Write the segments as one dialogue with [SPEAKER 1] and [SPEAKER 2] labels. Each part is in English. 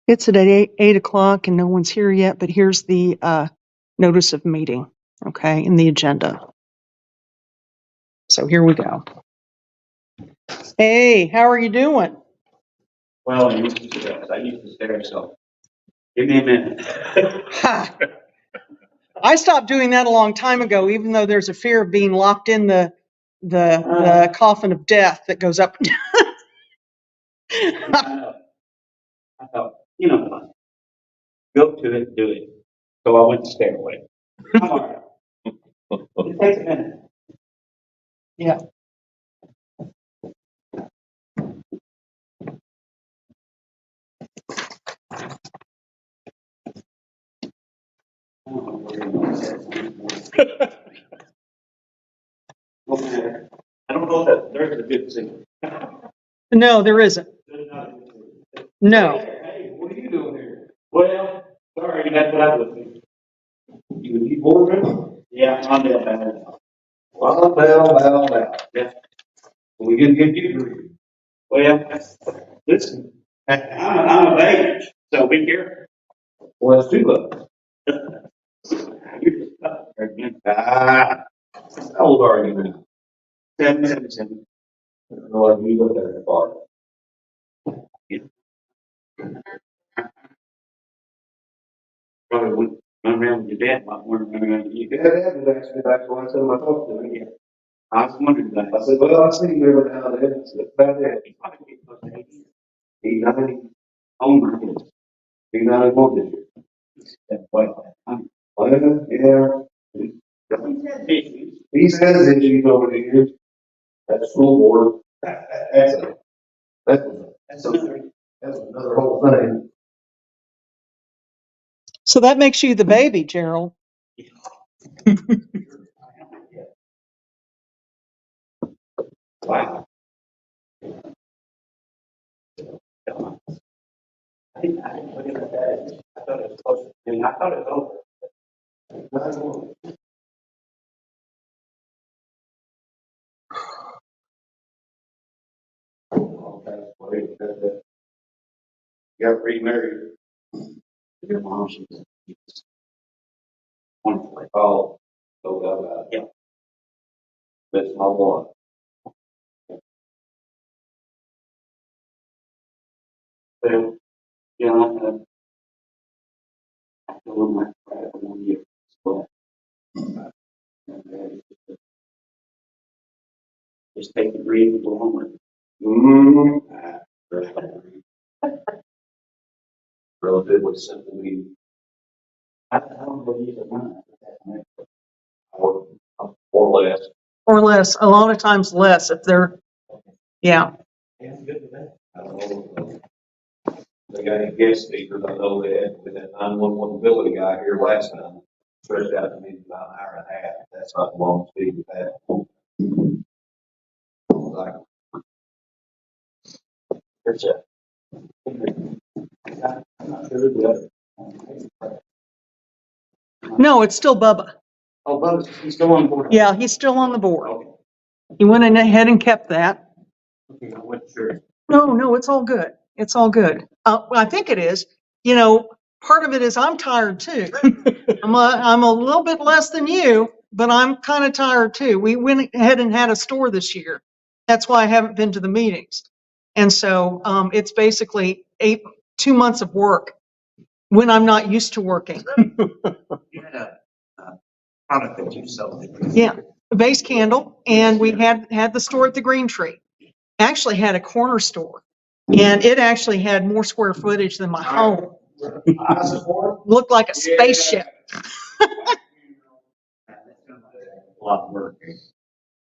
[SPEAKER 1] It's at 8 o'clock and no one's here yet, but here's the notice of meeting, okay, in the agenda. So here we go. Hey, how are you doing?
[SPEAKER 2] Well, I used to stare, so give me a minute.
[SPEAKER 1] Ha! I stopped doing that a long time ago, even though there's a fear of being locked in the coffin of death that goes up.
[SPEAKER 2] I thought, you know what? Go to it, do it. So I went to stare away. I'm all right. It takes a minute.
[SPEAKER 1] Yeah.
[SPEAKER 2] I don't know that there's a good thing.
[SPEAKER 1] No, there isn't. No.
[SPEAKER 2] Hey, what are you doing here? Well, sorry, that's what I was thinking. You need board member? Yeah, I'm down there. Well. Yeah. We can get you through. Well, listen, I'm of age, so be careful. Well, it's two of us. You're just stuck there again. How old are you now? 77. Well, you look at it far. Probably wouldn't run around with your dad, might want to run around with you. Yeah, Dad was actually back when I told him I talked to him. Yeah. I was wondering that. I said, well, I see you every now and then. It's about that. He's probably getting close to 80. He's 90. Oh my goodness. He's 91 this year. Well, yeah. He's had his issues over the years. At the school board. That's another whole thing.
[SPEAKER 1] So that makes you the baby, Gerald.
[SPEAKER 2] Wow. I didn't look at that. I thought it was close. I mean, I thought it was over. You got remarried. Your mom, she was wonderful. Oh, no doubt about it. Yeah. That's my one. Well, yeah, I told him I tried for 1 year. So, just take the breathe and go home. Relatively simple meeting. I don't believe it. Or less.
[SPEAKER 1] Or less. A lot of times less if they're, yeah.
[SPEAKER 2] Yeah, good with that. I don't know. They got any guest speakers. I know they had with that 911 ability guy here last time. Stretched out to me about an hour and a half. That's not the long speed with that. There's a. I'm not sure the other.
[SPEAKER 1] No, it's still Bubba.
[SPEAKER 2] Oh, but he's still on board.
[SPEAKER 1] Yeah, he's still on the board.
[SPEAKER 2] Okay.
[SPEAKER 1] He went ahead and kept that.
[SPEAKER 2] Okay, I wasn't sure.
[SPEAKER 1] No, it's all good. It's all good. I think it is. You know, part of it is I'm tired too. I'm a little bit less than you, but I'm kind of tired too. We went ahead and had a store this year. That's why I haven't been to the meetings. And so it's basically 2 months of work when I'm not used to working.
[SPEAKER 2] You had a product that you sold.
[SPEAKER 1] Yeah, a base candle, and we had the store at the Green Tree. Actually had a corner store, and it actually had more square footage than my home. Looked like a spaceship.
[SPEAKER 2] A lot of work.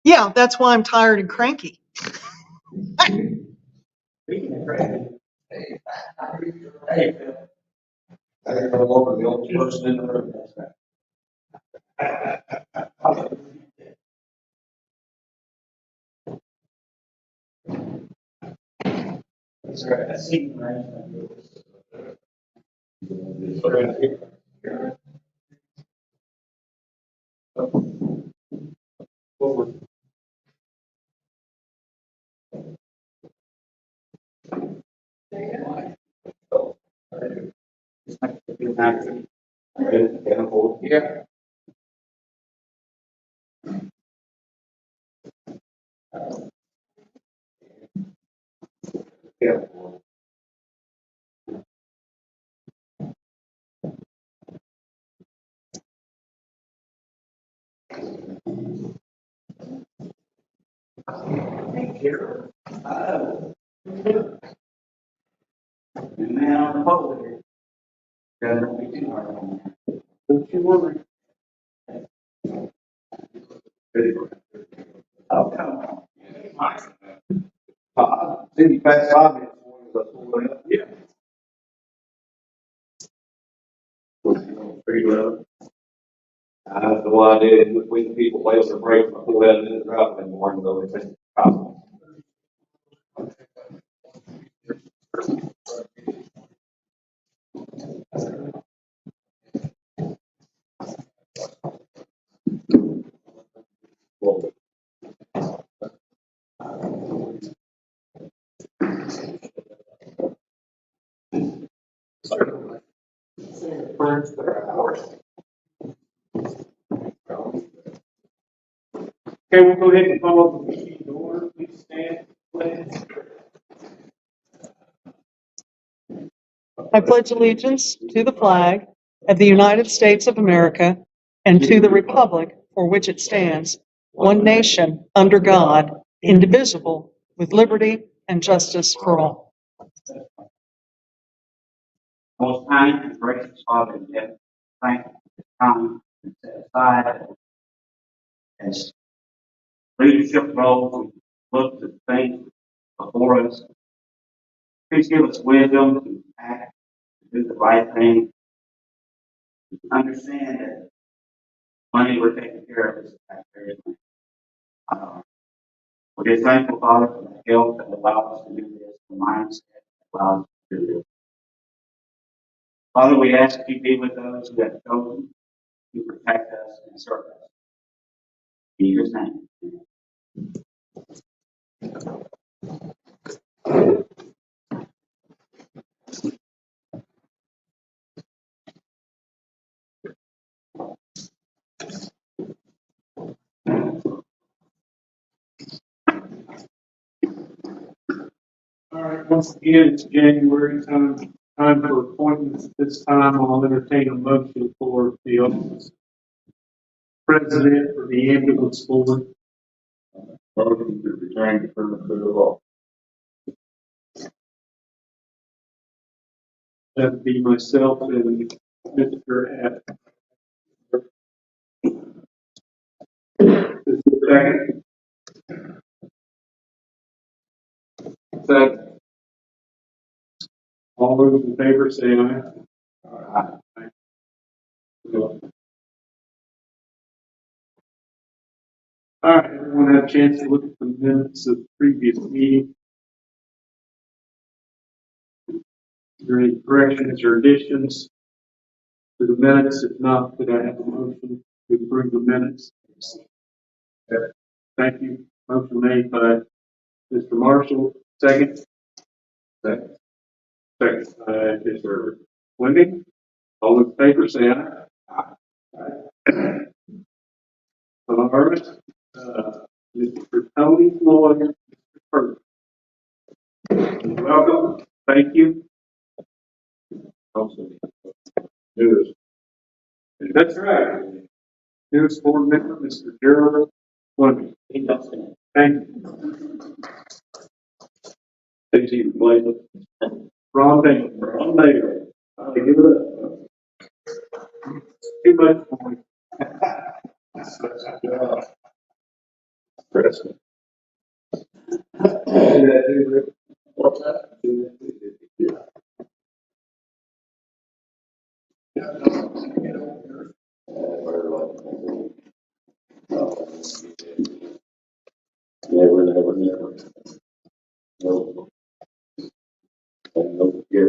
[SPEAKER 1] Yeah, that's why I'm tired and cranky.
[SPEAKER 2] Speaking of crazy. Hey. I don't know over the old person in the room. That's right. I see you, right? Forward. Yeah. Yeah. Here. And now the public. Don't be too hard on that. Don't you worry. Oh, come on. Did you pass 5 minutes? Yeah. Pretty well. I have no idea when people play us a break before that in the drop in the morning, though, they think. Okay, we'll go ahead and follow the meeting order. Please stand, please.
[SPEAKER 1] I pledge allegiance to the flag of the United States of America and to the republic for which it stands, one nation, under God, indivisible, with liberty and justice for all.
[SPEAKER 2] Most kind and gracious Father in heaven, thank you for this time and set aside as leadership roles. We look to things before us. Please give us wisdom to act, to do the right thing, to understand that money we're taking care of is taxpayers' money. We're just thankful, Father, for the help that allows us to do this, the mindset that allows us to do this. Father, we ask that you be with those who have chosen to protect us and serve us. In Jesus' name.
[SPEAKER 3] All right, once again, it's January time for appointments. This time I'll entertain a motion for the office president for the ambulance board.
[SPEAKER 4] Motion to return to the law.
[SPEAKER 3] That'd be myself and Mr. F. Second. Second. All those in favor say aye. Aye. All right, everyone had a chance to look at the minutes of the previous meeting. Is there any corrections or additions to the minutes? If not, could I have a motion to approve the minutes? Thank you. Motion made by Mr. Marshall. Second. Second. Second by Mr. Wendy. All in favor, say aye. Aye. All right. Mr. Tony Floyd. Welcome. Thank you.
[SPEAKER 4] Also, news.
[SPEAKER 3] That's right. Newest board member, Mr. Gerald Wendy. Thank you.
[SPEAKER 4] Stacey Blaine.
[SPEAKER 3] Ron Dale.
[SPEAKER 4] Ron Dale.
[SPEAKER 3] I'll give it up. Too much for me.
[SPEAKER 4] President. What's that? Never, never, never. No. And no fear.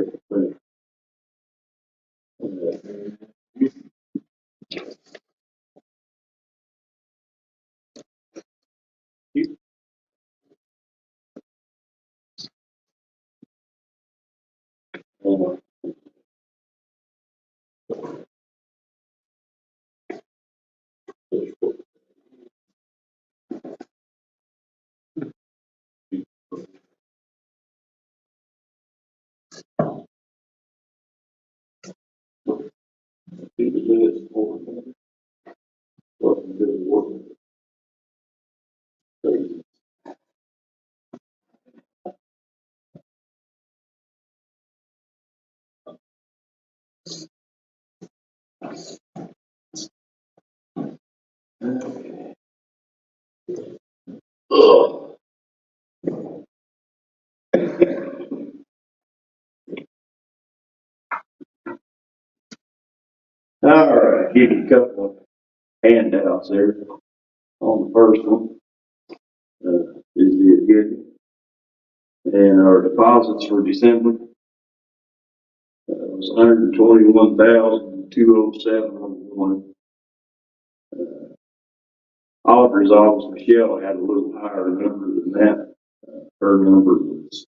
[SPEAKER 2] Ugh. All right, give you a couple of handouts there. On the first one, is the agenda. And our deposits for December, was 121,207.01. Auditor's office, Michelle had a little higher number than that. Her number was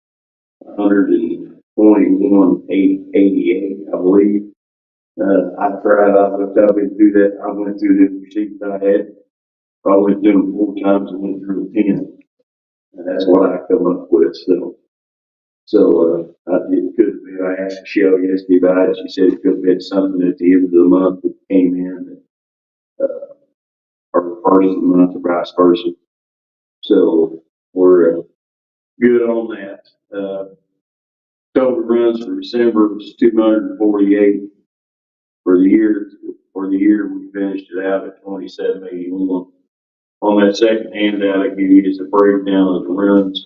[SPEAKER 2] 121,888, I believe. I looked up and through that, I went through the receipts I had. I went through them 4 times and went through them 10. And that's what I come up with, it could be, I asked Michelle yesterday about it, she said it could have been something at the end of the month that came in, or the first of the month or vice versa. So, we're, good on that. Total runs for December was 248. For the year, we finished it out at 2781. On that second handout I give you is a breakdown of the runs.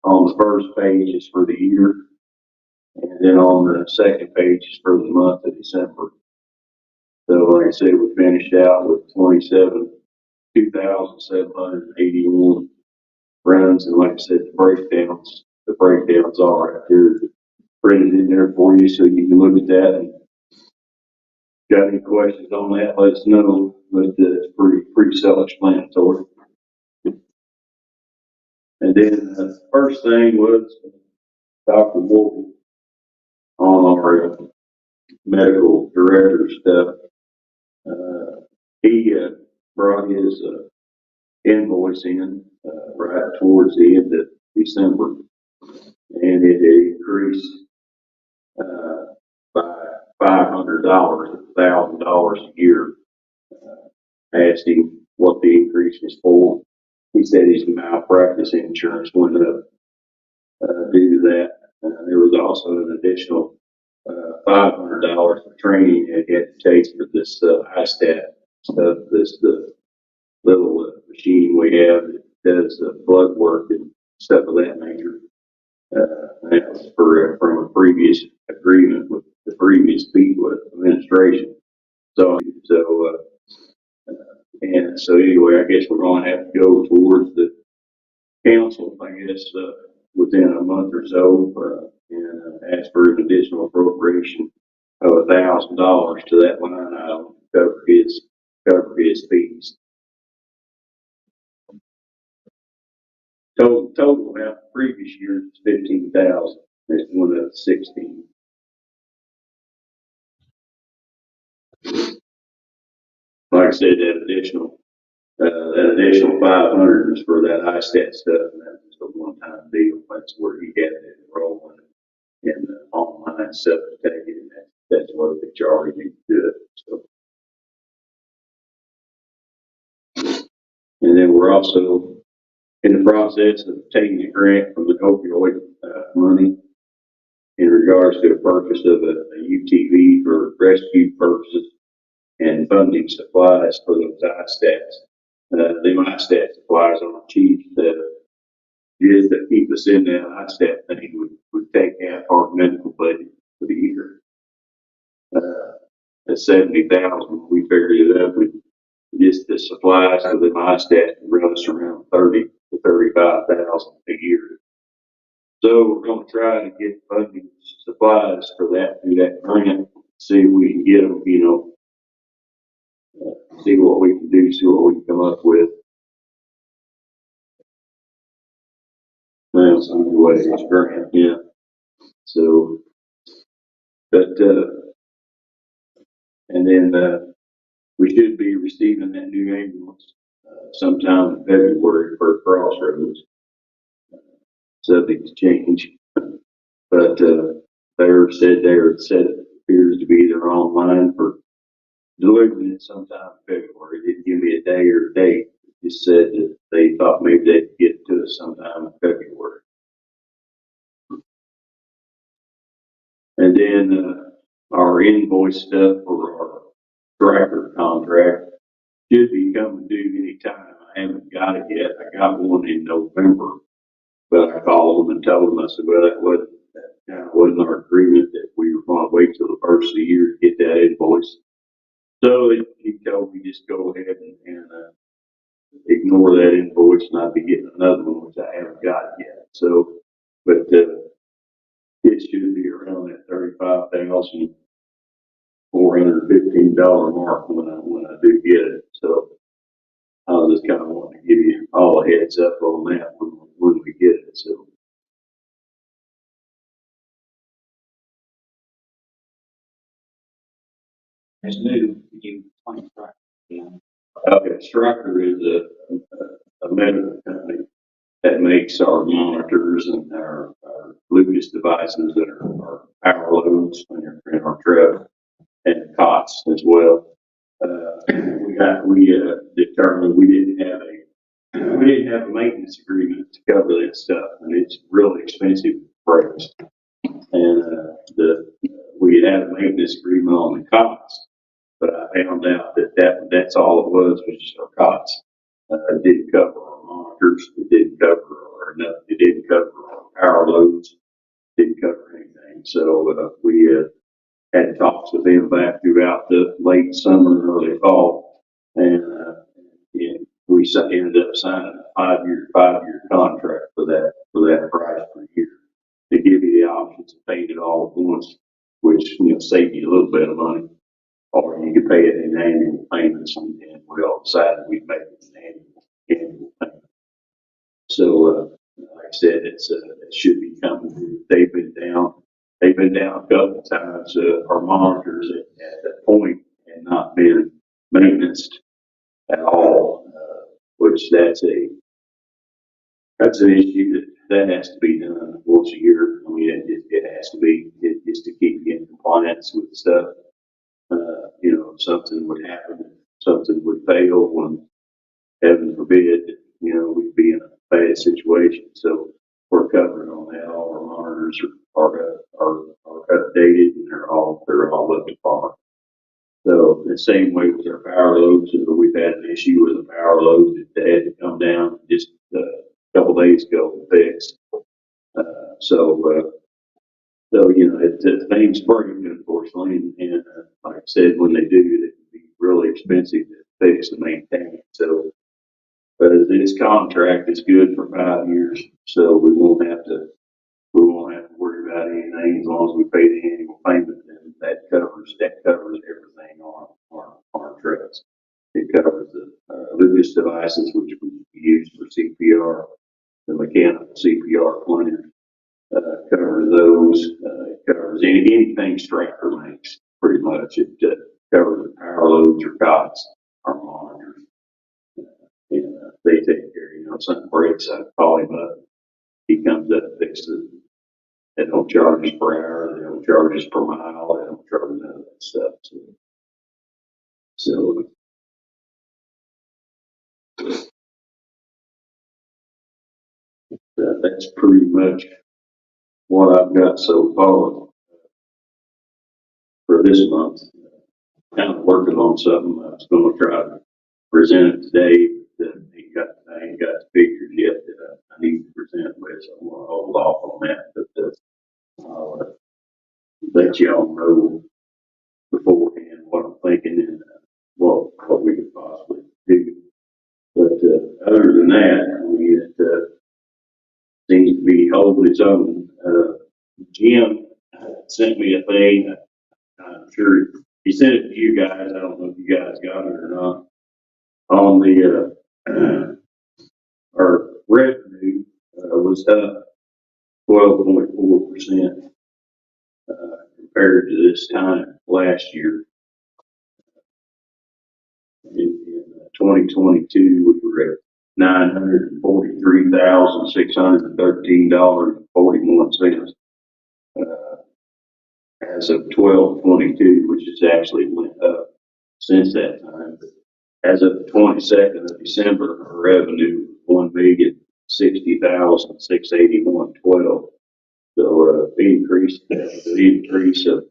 [SPEAKER 2] On the first page is for the year, and then on the second page is for the month of December. So, like I said, we finished out with 2,781 runs, and like I said, the breakdowns are right there, printed in there for you, so you can look at that. And got any questions on that, let us know, but it's pretty self-explanatory. And then the first thing was Dr. Morgan on our medical director stuff. He brought his invoice in right towards the end of December, and it increased by $500, $1,000 a year. Asked him what the increase was for. He said his malpractice insurance went up due to that. There was also an additional $500 for training that he had to take for this ISTAT stuff, the little machine we have that does blood work and stuff of that nature. That was from a previous agreement with the previous people at administration. And so anyway, I guess we're going to have to go towards the council, I guess, within a month or so, and ask for an additional appropriation of $1,000 to that line item to cover his fees. Total amount of previous years is 15,000. It's one of 16. Like I said, that additional 500 is for that ISTAT stuff, and that's just a one-time deal. That's where he had it enrolled in the online stuff to take it, and that's what they charge you to do it. So, and then we're also in the process of taking a grant from the opioid money in regards to the purchase of a UTV for rescue purposes and funding supplies for those ISTATs. The ISTAT supplies aren't cheap. Just to keep us in that ISTAT thing would take half our medical budget for the year. At 70,000, we figured it up with just the supplies for the ISTAT runs around 30 to 35,000 a year. So we're going to try to get funding supplies for that through that grant. See if we can get them, see what we can do, see what we can come up with. Well, some way it's grant, yeah. So, but, and then, we should be receiving that new ambulance, sometime in February for Crossroads, subject to change. But, said it appears to be they're online for delivering it sometime in February. They didn't give me a day or a date. Just said that they thought maybe they'd get it to us sometime in February. And then, our invoice stuff for our tractor contract should be coming due anytime. I haven't got it yet. I got one in November, but I called them and told them, I said, well, that wasn't our agreement, that we were going to wait till the first of the year to get that invoice. So he told me just go ahead and ignore that invoice, and I'll be getting another one, which I haven't got yet. So, but it should be around that $35,415 mark when I do get it. So I was just kind of wanting to give you all a heads up on that when we get it. So.
[SPEAKER 5] It's new, you find track. Yeah.
[SPEAKER 2] Okay, Stryker is a medical company that makes our monitors and our Lucas devices that are our power loads in our truck, and cots as well. We determined we didn't have a maintenance agreement to cover that stuff, and it's really expensive for us. And we had a maintenance agreement on the cots, but I found out that's all it was just our cots. It didn't cover our monitors. It didn't cover it didn't cover our power loads. Didn't cover anything. So we had talks with them back throughout the late summer and early fall, and we ended up signing a five-year contract for that price per year. They give you the options of paying it all at once, which save you a little bit of money, or you could pay it in annual payments, and we all decided we'd make it an annual payment. So, like I said, it should be coming. They've been down a couple of times. Our monitors at that point had not been maintenanced at all, which that's an issue that has to be done once a year. I mean, it has to be just to keep you in compliance with stuff. If something would happen, something would fail, when heaven forbid, we'd be in a bad situation. So we're covered on that. All our monitors are updated, and they're all up to par. So the same way with our power loads, we've had an issue with the power loads that had to come down just a couple days ago to fix. Things break, unfortunately, and like I said, when they do, it can be really expensive to fix and maintain. So, but this contract is good for 5 years, so we won't have to worry about anything as long as we pay the annual payment, and that covers everything on our trucks. It covers the Lucas devices, which we use for CPR, the mechanical CPR planners. Covers those. It covers anything Stryker makes, pretty much. It covers the power loads or cots, our monitors. And they take care. If something breaks, I call him up. He comes up and fixes it. They don't charge us per hour. They don't charge us per mile. They don't charge none of that stuff. So that's pretty much what I've got so far for this month. Kind of working on something. I was going to try to present it today, but I ain't got the figures yet that I need to present with, so I'm going to hold off on that. But I'll let y'all know beforehand what I'm thinking, and what we could possibly do. But other than that, I mean, it seems to be holding its own. Jim sent me a thing. I'm sure he sent it to you guys. I don't know if you guys got it or not. On the our revenue was up 12.4% compared to this time last year. 2022, we were at $943,613.41. As of 12/22, which has actually went up since that time. But as of the 22nd of December, our revenue was $1,060,681.12. So, the increase of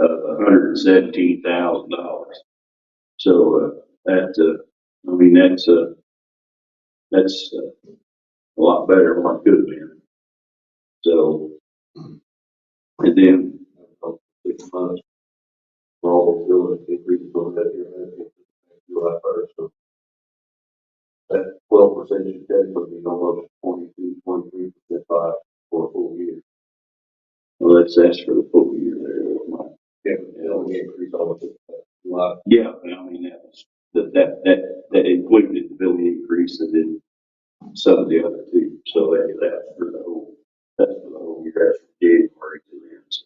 [SPEAKER 2] $117,000. So, I mean, that's a lot better than what it could have been. So, and then 6 months, we're all still increasing on that here, July 1st. So that 12% should technically be almost 23% for a full year. Well, that's for the full year there. Yeah, it only increased almost a lot. Yeah, I mean, that included the billing increase and then some of the other two. So that's for the whole year, that's from January to the end. So,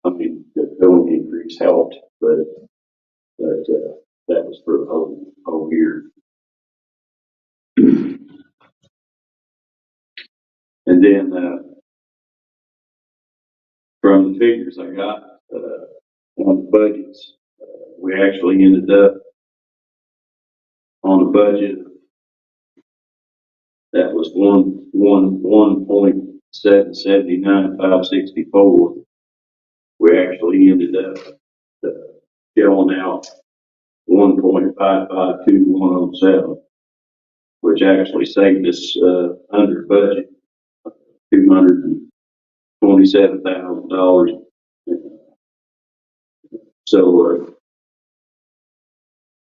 [SPEAKER 2] I mean, the billing increase helped, but that was for the whole year. And then, from the figures I got, on the budgets, we actually ended up on a budget that was 1.779564. We actually ended up shelling out 1.552107, which actually saved us under budget $227,000. So,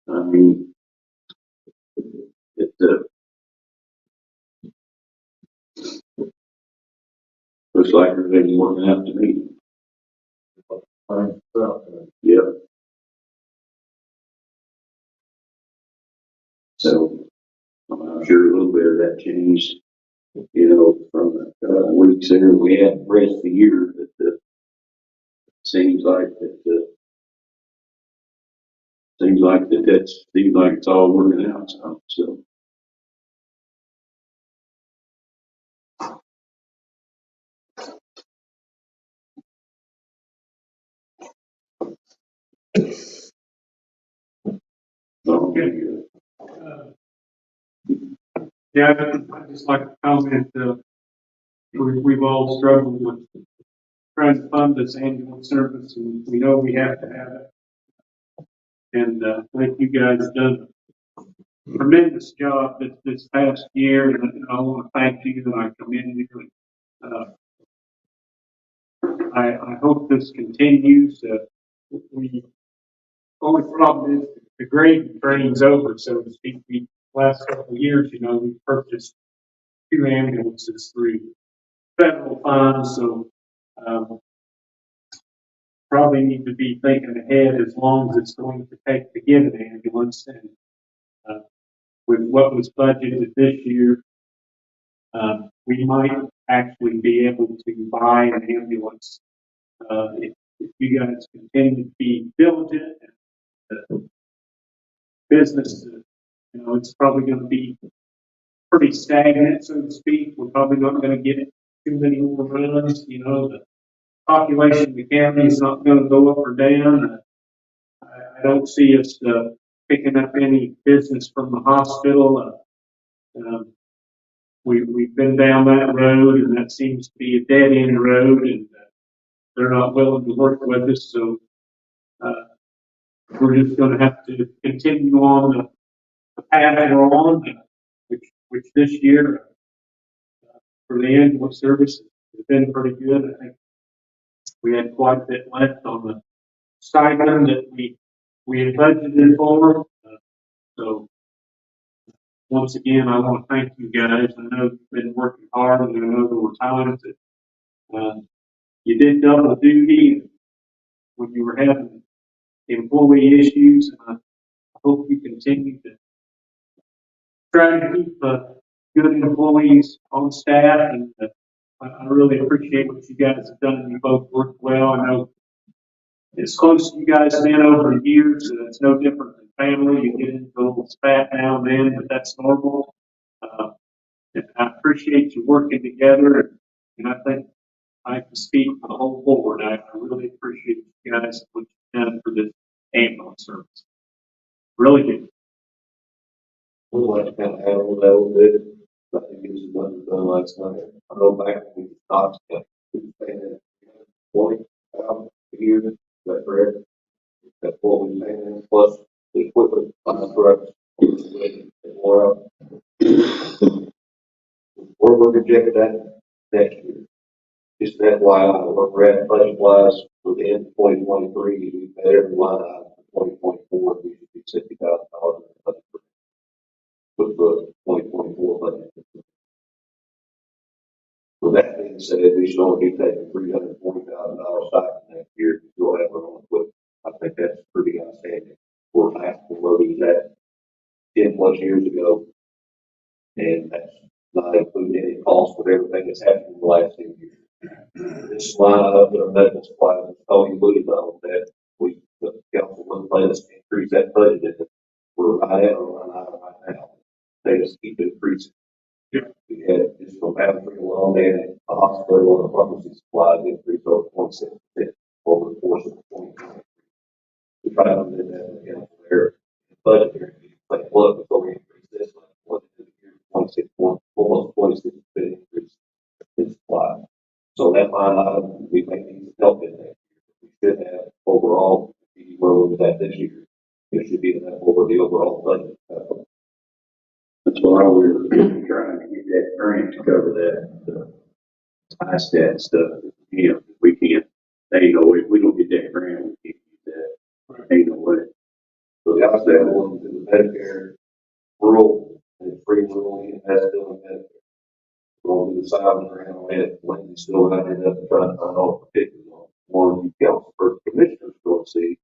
[SPEAKER 2] I mean, it looks like everything's working out to me. Yep. So, I'm sure a little bit of that changed, from the weeks there we had the rest of the year. That seems like it's all working out. So. Okay.
[SPEAKER 3] Yeah, I'd just like to comment, we've all struggled with trying to fund this ambulance service, and we know we have to have it. And, I think you guys have done a tremendous job this past year, and I want to thank you, and I commend you. And, I hope this continues. Only problem is the grading train's over, so to speak. The last couple of years, we purchased 2 ambulances through federal funds, so probably need to be thinking ahead as long as it's going to take to get an ambulance. And with what was budgeted this year, we might actually be able to buy an ambulance if you guys continue to be diligent. Business, it's probably going to be pretty stagnant, so to speak. We're probably not going to get too many more runs. The population of the county is not going to go up or down. I don't see us picking up any business from the hospital. We've been down that road, and that seems to be a dead end road, and they're not willing to work with us. So we're just going to have to continue on the path we're on, which this year for the ambulance service has been pretty good. I think we had quite a bit left on the stipend that we had budgeted for. So once again, I want to thank you guys. I know you've been working hard, and I know there were times that you did double duty when you were having employee issues. And I hope you continue to try to keep good employees on staff. And I really appreciate what you guys have done. You both worked well. I know as close as you guys have been over the years, and it's no different than family. You get into a little spat now and then, but that's normal. And I appreciate you working together, and I think I can speak for the whole board. I really appreciate you guys what you've done for this ambulance service. Really do.
[SPEAKER 4] We'd like to kind of handle that a little bit. I think it was done last night. I know back when we talked, we were paying 20,000 a year. Is that correct? That's what we paying plus the equipment on the trucks. More up. We're projected that next year. Just that why we're at budget wise for the end of 2023, we paid every line item for 2024, we should be $60,000 with the 2024 budget. With that being said, we should only be taking $340,000 stipend next year to still have our own equipment. I think that's pretty outstanding. We're half the where we was at 10 plus years ago. And that's not including any cost with everything that's happened in the last 10 years. This line up in our medical supplies, Tony alluded on that we, the council will let us increase that budget. We're right at or right now. They just keep increasing.
[SPEAKER 3] Yeah.
[SPEAKER 4] We had just from having alone and a hospital and a pharmacy supplies increase over 26% over the course of 2020. We try to do that again for their budget here. Like, look, before we increase this, like, what is it, 26, almost 26% increase in supply. So that line item, we may need help in that. We should have overall, where we're at this year, there should be enough over the overall budget.
[SPEAKER 5] That's why we're trying to get that grant to cover that, ISTAT stuff. You know, we can't, they know if we don't get that grant, we can't get that. Ain't no way.
[SPEAKER 4] So the ISTAT one to the Medicare rural and free rural, and that's still in Medicare. We're going to do the silent around on it. Wendy's still not enough to try to find all particular one you council for commissioners going to see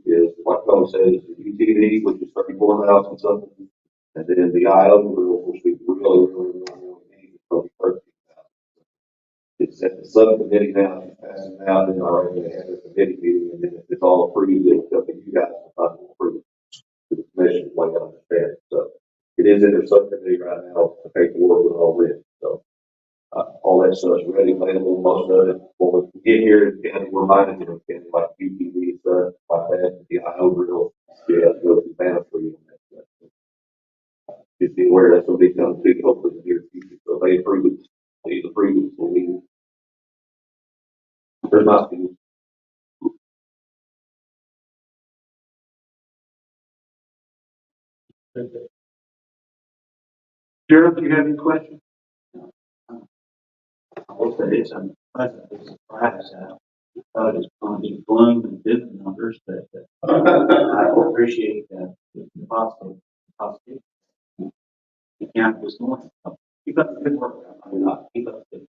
[SPEAKER 4] is like Tony says, the UTD, which is 34,000 something, and then the IO rule, which we really need is probably 13,000. It's at the subcommittee now, it's passing out, and already they have a committee meeting, and then if it's all approved, it's up to you guys to find approve to the commission, like I understand. So it is in their subcommittee right now, the paperwork with all this. So all that stuff's ready, available, most of it. When we get here, and we're reminded of it, like UTV and stuff like that, the IO rule, yeah, go to banner for you. Just be aware that's going to be coming to hopefully in the near future. So they approve it, they approve it, so we, there's not be.
[SPEAKER 3] Gerald, do you have any questions?
[SPEAKER 5] I will say this, I'm pleasantly surprised how we thought it was going to be gloom and doom numbers, but I appreciate the positive. The count this morning. Keep up the good work. I mean, not keep up the.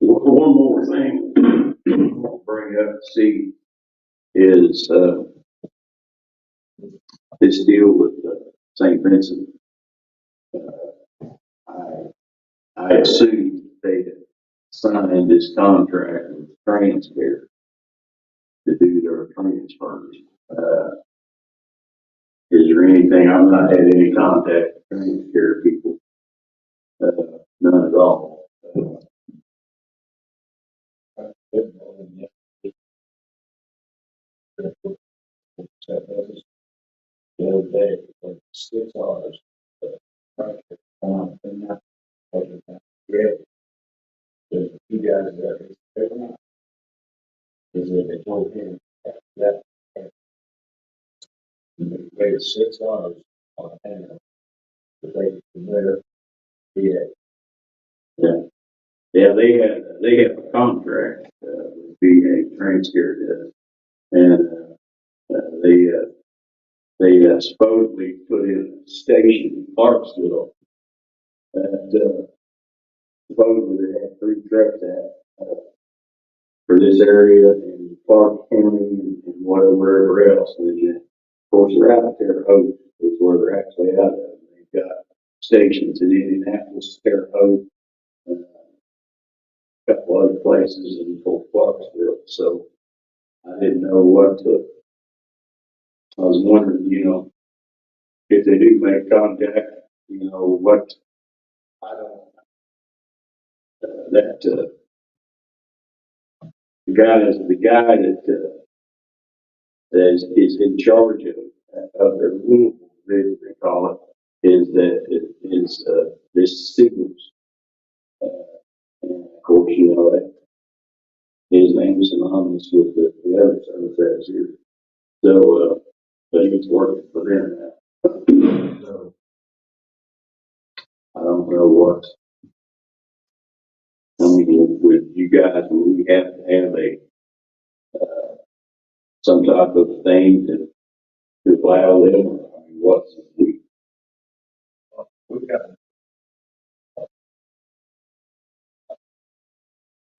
[SPEAKER 2] One more thing I'll bring up to see is, this deal with St. Vincent. I assume they signed this contract with Transcare to do their transfers. Is there anything, I've not had any contact with Transcare people, none at all.
[SPEAKER 4] The other day, like 6 hours, and not great. There's a few guys that are not. Is that they told him that they waited 6 hours on a panel to take it from there. Yeah.
[SPEAKER 2] Yeah, they have a contract, with VA Transcare does. And, they supposedly put in a station in Clarksville that, supposedly they had 3 trucks at, for this area in Clark County and wherever else. And then, of course, they're out there, Hope is where they're actually out of. They've got stations in Indianapolis, Terre Haute, a couple other places in Fort Clarksville. So I didn't know what to, I was wondering, if they do make contact, what, I don't, the guy that is in charge of their movable division, they call it, this signals. And of course, that his name is synonymous with the other service that is here. So, but he's working for them now. So, I don't know what, I mean, with you guys, we have to have some type of thing to allow them, or, I mean, what's, we got.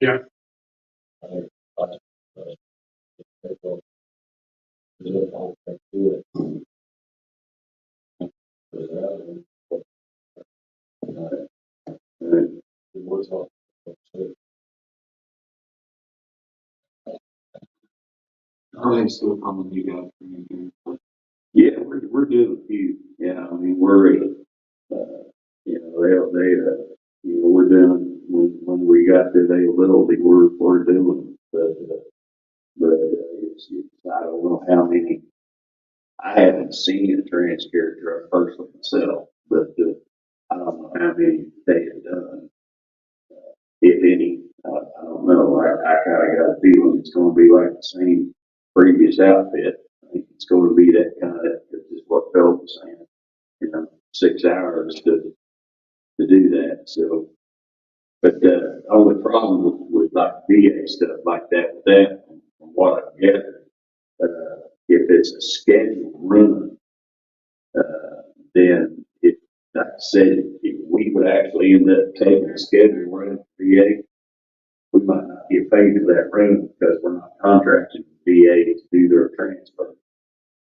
[SPEAKER 3] Yeah. Are they still coming to you guys for anything?
[SPEAKER 2] Yeah, we're doing a few. Yeah, I mean, we're doing, when we got the availability, we're doing, I don't know how many. I haven't seen a transcare truck personally myself, but, I don't know how many they have done, if any. I don't know. I kind of got a feeling it's going to be like the same previous outfit. I think it's going to be that kind of, that's just what Phil was saying, 6 hours to do that. So, but the only problem with like VA stuff like that, from what I gathered, if it's a scheduled run, then if, like I said, if we would actually end up taking a scheduled run for VA, we might not get paid for that run because we're not contracted with VA to do their transfer.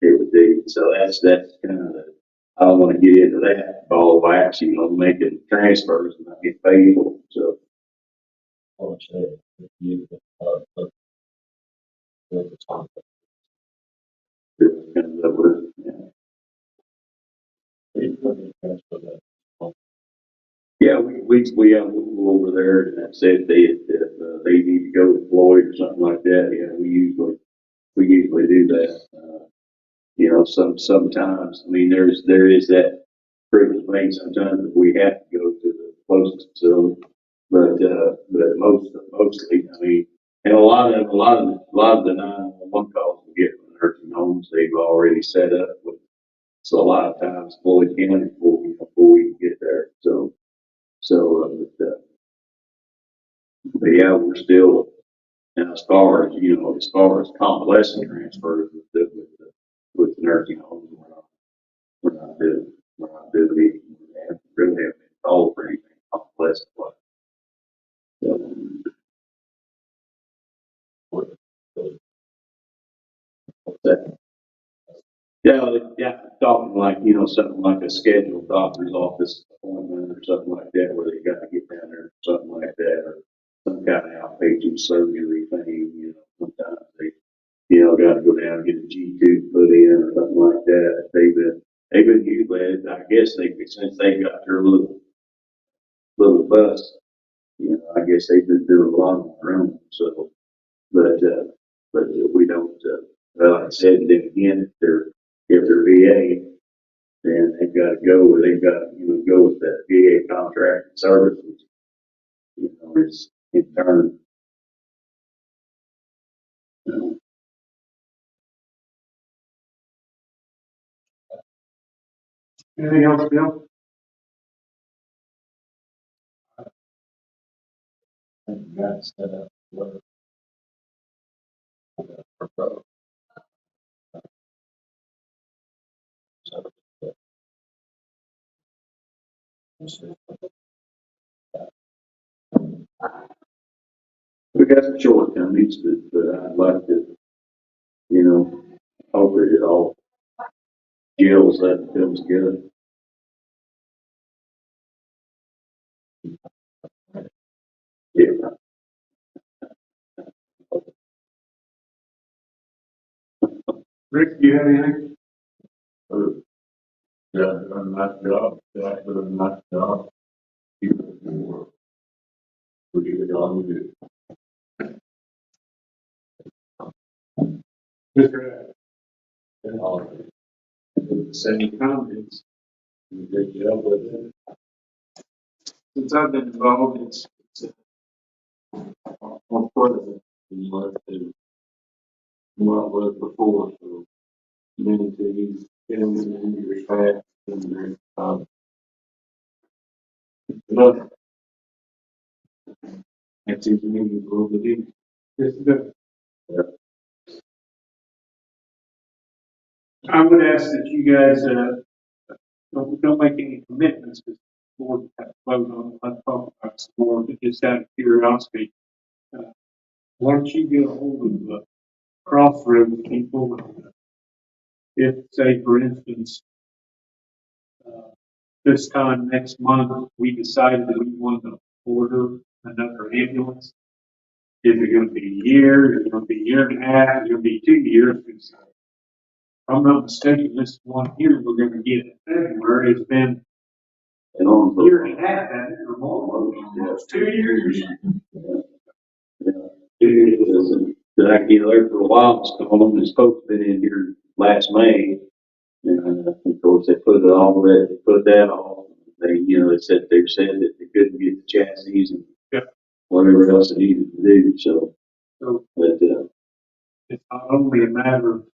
[SPEAKER 2] It would be, so that's kind of the, I don't want to get into that ball of wax, making transfers and not get paid for them. So. It's kind of the, yeah, we'll go over there and that's it. They need to go deployed or something like that. Yeah, we usually do that. Sometimes, I mean, there is that privilege thing sometimes that we have to go to the closest facility. But mostly, I mean, and a lot of the 911 calls we get from nursing homes, they've already set up with, so a lot of times fully counted before we can get there. But yeah, we're still, and as far as convalescent transfers with the nursing homes, we're not doing it. We haven't really have been called for anything convalescent. So, what's that? Yeah, talking like, something like a scheduled doctor's office appointment or something like that, where they got to get down there, something like that, or some kind of outpatient surgery thing, sometimes they, got to go down and get a G-tube put in or something like that. They've been usually, I guess since they got their little bus, I guess they've been doing a lot on their own, so, but we don't, well, like I said, then again, if they're VA, then they've got to go where they've got to, go with that VA contract and services, it's in turn, you know.
[SPEAKER 3] Anything else, Bill?
[SPEAKER 2] We got some shortcomings, but I'd like to, hope that it all gels up and comes together. Yeah.
[SPEAKER 3] Rick, do you have anything?
[SPEAKER 6] Yeah, done a nice job, Jack did a nice job. Keep it for, pretty good on with
[SPEAKER 3] Mr.
[SPEAKER 6] it.
[SPEAKER 3] Any comments?
[SPEAKER 6] Good job with it.
[SPEAKER 3] Since I've been involved, it's
[SPEAKER 6] On president, you like to, what was before, so. Many to you, gentlemen, and your staff, and your, look. That's easy, you go to the.
[SPEAKER 3] it's good.
[SPEAKER 6] Yeah.
[SPEAKER 3] I would ask that you guys, don't make any commitments, because the board have to vote on it. Let's talk about some more, but just out of curiosity. Why don't you get a hold of the Crossroads people? If, say, for instance, this time next month, we decided that we wanted to order another ambulance. Is it gonna be a year? Is it gonna be a year and a half? Is it gonna be 2 years? Because if I'm not mistaken, this one here we're gonna get in February. It's been
[SPEAKER 2] And on
[SPEAKER 3] a year and a half, hasn't it, or more, almost 2 years.
[SPEAKER 2] Yeah. Did I get there for a while? It's calling. It's supposed to be in here last May. And of course, they put it all that, they put that on. They, they said that they couldn't get the chassis and
[SPEAKER 3] Yeah.
[SPEAKER 2] whatever else they needed to do. So,
[SPEAKER 3] So
[SPEAKER 2] but,
[SPEAKER 3] it's not only a matter of,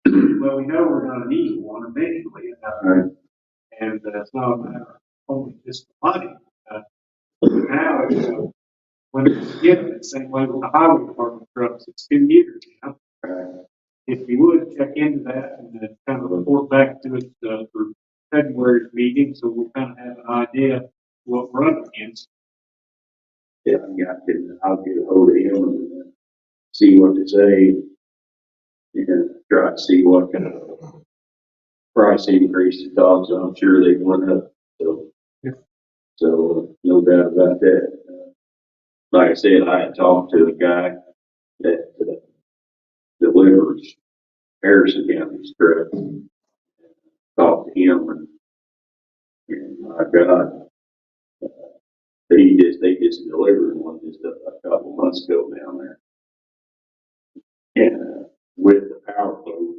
[SPEAKER 3] well, we know we're gonna need one eventually.
[SPEAKER 2] Right.
[SPEAKER 3] And it's not a matter of only just the money. Now, it's, when it's given, it's the same way with the highway department trucks, it's 2 years, If you would, check into that and then kind of report back to us, for February's meeting, so we'll kind of have an idea what we're up against.
[SPEAKER 2] yeah, I'll get a hold of him and see what they say. And try to see what kind of price increase it talks. I'm sure they went up. So,
[SPEAKER 3] Yeah.
[SPEAKER 2] so no doubt about that. Like I said, I had talked to a guy that delivers Harrison County's truck. Talked to him and I got, they just delivered one just a couple months ago down there. And, with the power load,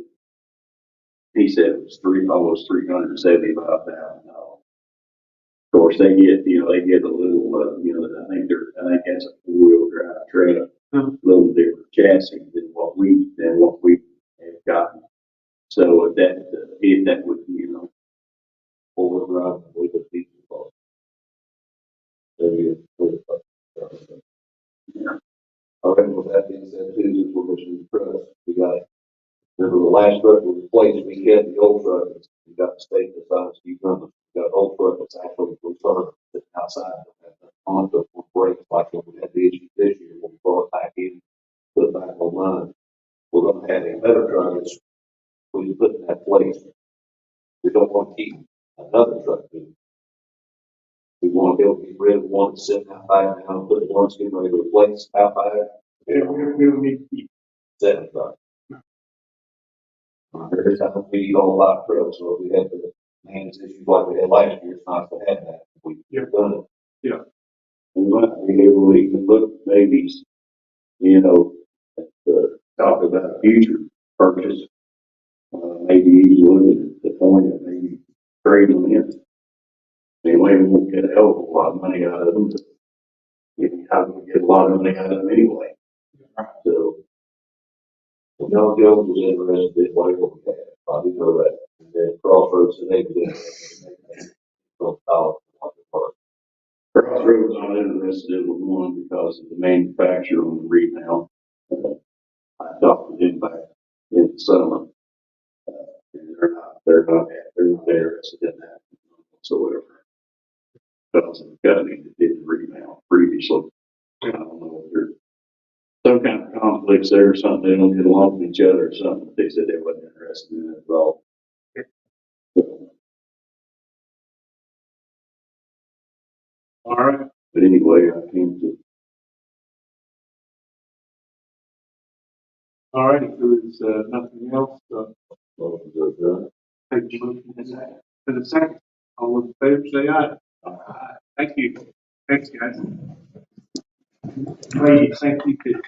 [SPEAKER 2] he said it was almost $375,000. Of course, they get, they get a little, I think that's a four-wheel drive truck, a little different chassis than what we have gotten. So if that would, four-wheel drive with a diesel cost. Yeah. All right, with that being said, too, just for Mr. Press, we got, remember the last truck was replaced, we had the old truck, we got the state besides, we got an old truck that's actually returned outside on the brakes, like we had the issue this year, when we brought it back in, put it back online. We're gonna have a better truck, that's we put in that place. We don't want to keep another truck. We want to be able to get rid of one that's sitting out back now, put one that's getting ready to replace out back.
[SPEAKER 3] We don't need to keep.
[SPEAKER 2] Seven trucks. There's I don't need all five trucks, so if we had to manage issues like we had last year, it's nice to have that. We've done it.
[SPEAKER 3] Yeah.
[SPEAKER 2] We might be able to even look maybe, talk about future purchase. Maybe even look at the point of maybe trading them in. Anyway, we won't get a hell of a lot of money out of them, but we have to get a lot of money out of them anyway. So, John Jones was interested in whatever we had. I didn't know that. And then Crossroads said they did. Crossroads not interested in one because of the manufacturer on the rebound. I talked to them back in the summer. And they're not interested in that whatsoever. Because of the company that did the rebound previously. I don't know if there's some kind of conflicts there or something. They don't get along with each other or something. But they said they wasn't interested in it at all.
[SPEAKER 3] All right.
[SPEAKER 2] But anyway, I came to
[SPEAKER 3] All right, if there is, nothing else,
[SPEAKER 6] Motion to adjourn.
[SPEAKER 3] take a motion to the second. All in favor, say aye. Aye. Thank you. Thanks, guys. Ladies, thank you too.